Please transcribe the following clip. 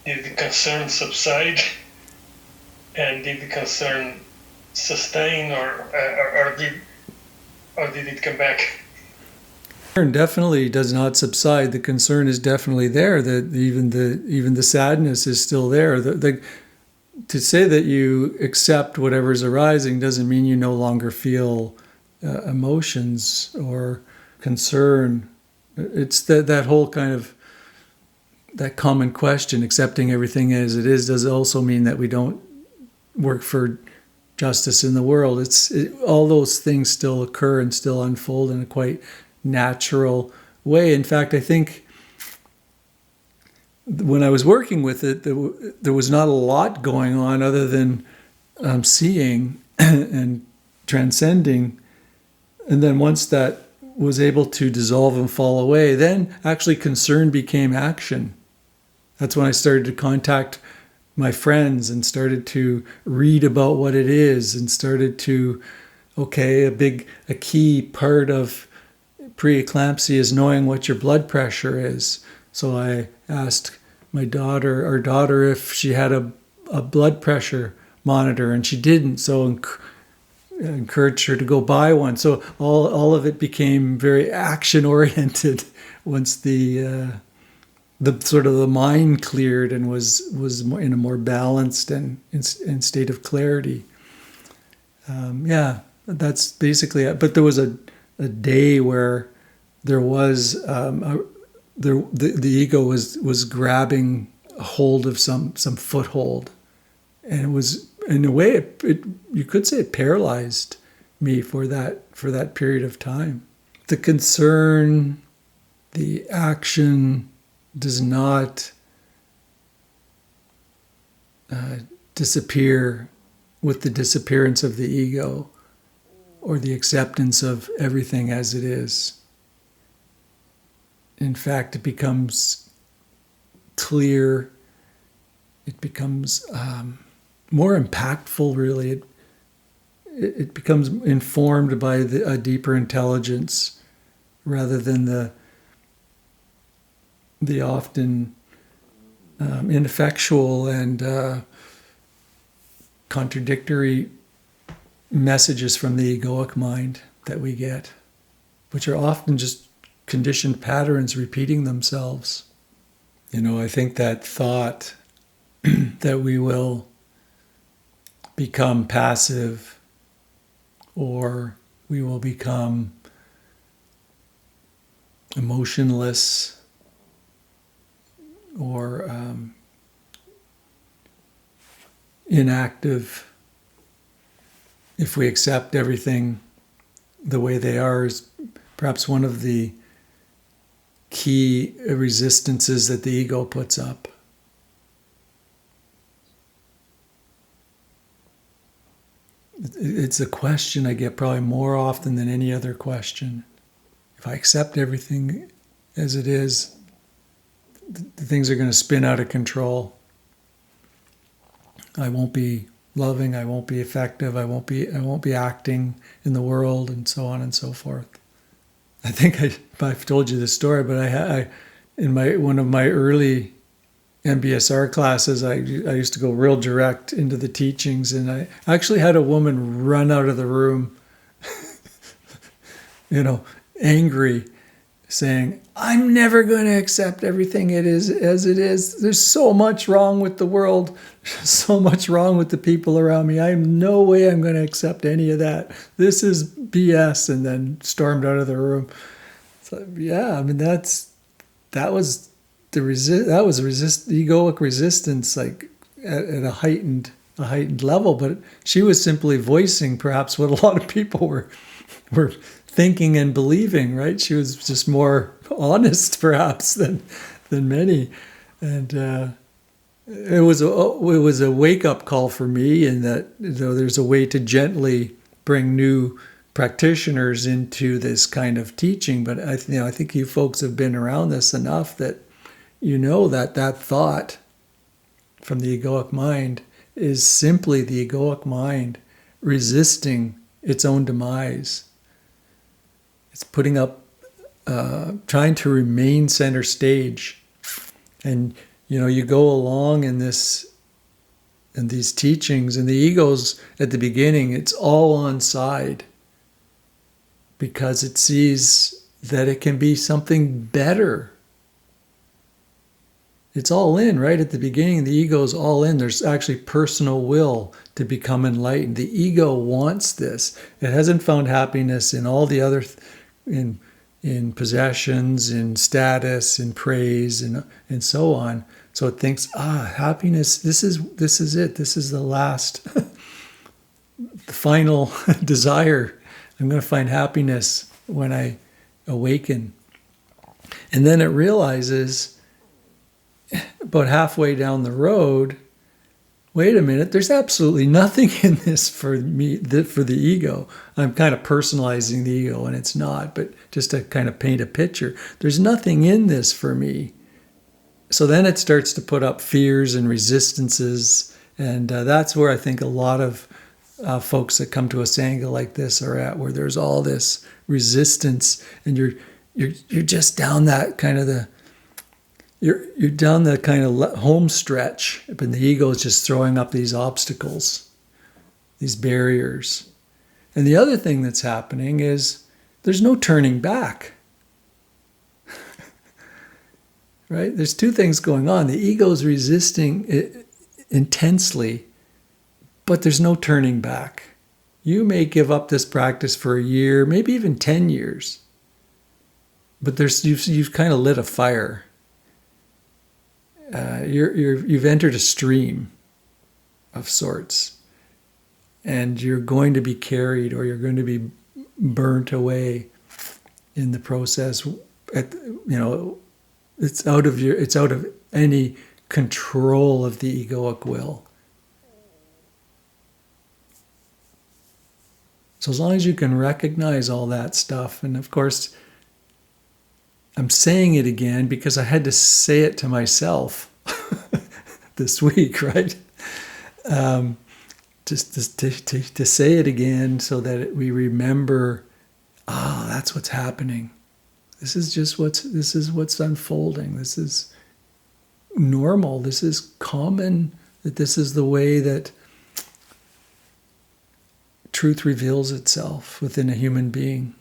did the concern subside, and did the concern sustain, or did it come back? Concern definitely does not subside. The concern is definitely there. That even the sadness is still there. To say that you accept whatever's arising doesn't mean you no longer feel emotions or concern. It's that whole kind of that common question, accepting everything as it is, does also mean that we don't work for justice in the world. All those things still occur and still unfold in a quite natural way. In fact, I think when I was working with it, there was not a lot going on other than seeing and transcending. And then once that was able to dissolve and fall away, then actually concern became action. That's when I started to contact my friends and started to read about what it is and started to, okay, a key part of preeclampsia is knowing what your blood pressure is. So I asked our daughter, if she had a blood pressure monitor, and she didn't. So encouraged her to go buy one. So all of it became very action oriented once the sort of the mind cleared and was in a more balanced and in state of clarity. Yeah, that's basically it. But there was a day where there was the ego was grabbing a hold of some foothold, and it was, in a way, you could say it paralyzed me for that period of time. The concern, the action does not disappear with the disappearance of the ego or the acceptance of everything as it is. In fact, it becomes clear, it becomes more impactful, really. It becomes informed by a deeper intelligence rather than the often ineffectual and contradictory messages from the egoic mind that we get, which are often just conditioned patterns repeating themselves. I think that thought that we will become passive or we will become emotionless or inactive if we accept everything the way they are is perhaps one of the key resistances that the ego puts up. It's a question I get probably more often than any other question. If I accept everything as it is, the things are going to spin out of control. I won't be loving, I won't be effective, I won't be acting in the world, and so on and so forth. I think I've told you this story, but in one of my early MBSR classes, I used to go real direct into the teachings, and I actually had a woman run out of the room, angry, saying, "I'm never going to accept everything it is as it is. There's so much wrong with the world, so much wrong with the people around me. I have no way I'm going to accept any of that. This is BS," and then stormed out of the room. So, yeah, I mean that was egoic resistance, like at a heightened level. But she was simply voicing perhaps what a lot of people were thinking and believing. Right? She was just more honest, perhaps, than many, and it was a wake up call for me. In that, there's a way to gently bring new practitioners into this kind of teaching. But I think you folks have been around this enough that that thought from the egoic mind is simply the egoic mind resisting its own demise. It's trying to remain center stage. And you go along in these teachings, and the ego's at the beginning, it's all on side because it sees that it can be something better. It's all in right at the beginning. The ego's all in. There's actually personal will to become enlightened. The ego wants this. It hasn't found happiness in all the other, in possessions, in status, in praise, and so on. So it thinks, happiness. This is it. This is the last, the final desire. I'm going to find happiness when I awaken. And then it realizes, about halfway down the road, wait a minute, there's absolutely nothing in this for me, for the ego. I'm kind of personalizing the ego, and it's not, but just to kind of paint a picture. There's nothing in this for me. So then it starts to put up fears and resistances, and that's where I think a lot of folks that come to a Sangha like this are at, where there's all this resistance, and you're just down that kind of you're down the kind of home stretch, and the ego is just throwing up these obstacles, these barriers. And the other thing that's happening is there's no turning back. Right? There's two things going on. The ego is resisting it intensely, but there's no turning back. You may give up this practice for a year, maybe even 10 years, but you've kind of lit a fire. You've entered a stream of sorts, and you're going to be carried, or you're going to be burnt away in the process. It's out of any control of the egoic will. So as long as you can recognize all that stuff, and of course, I'm saying it again because I had to say it to myself this week, right? Just to say it again so that we remember, that's what's happening. This is what's unfolding. This is normal. This is common. That this is the way that truth reveals itself within a human being.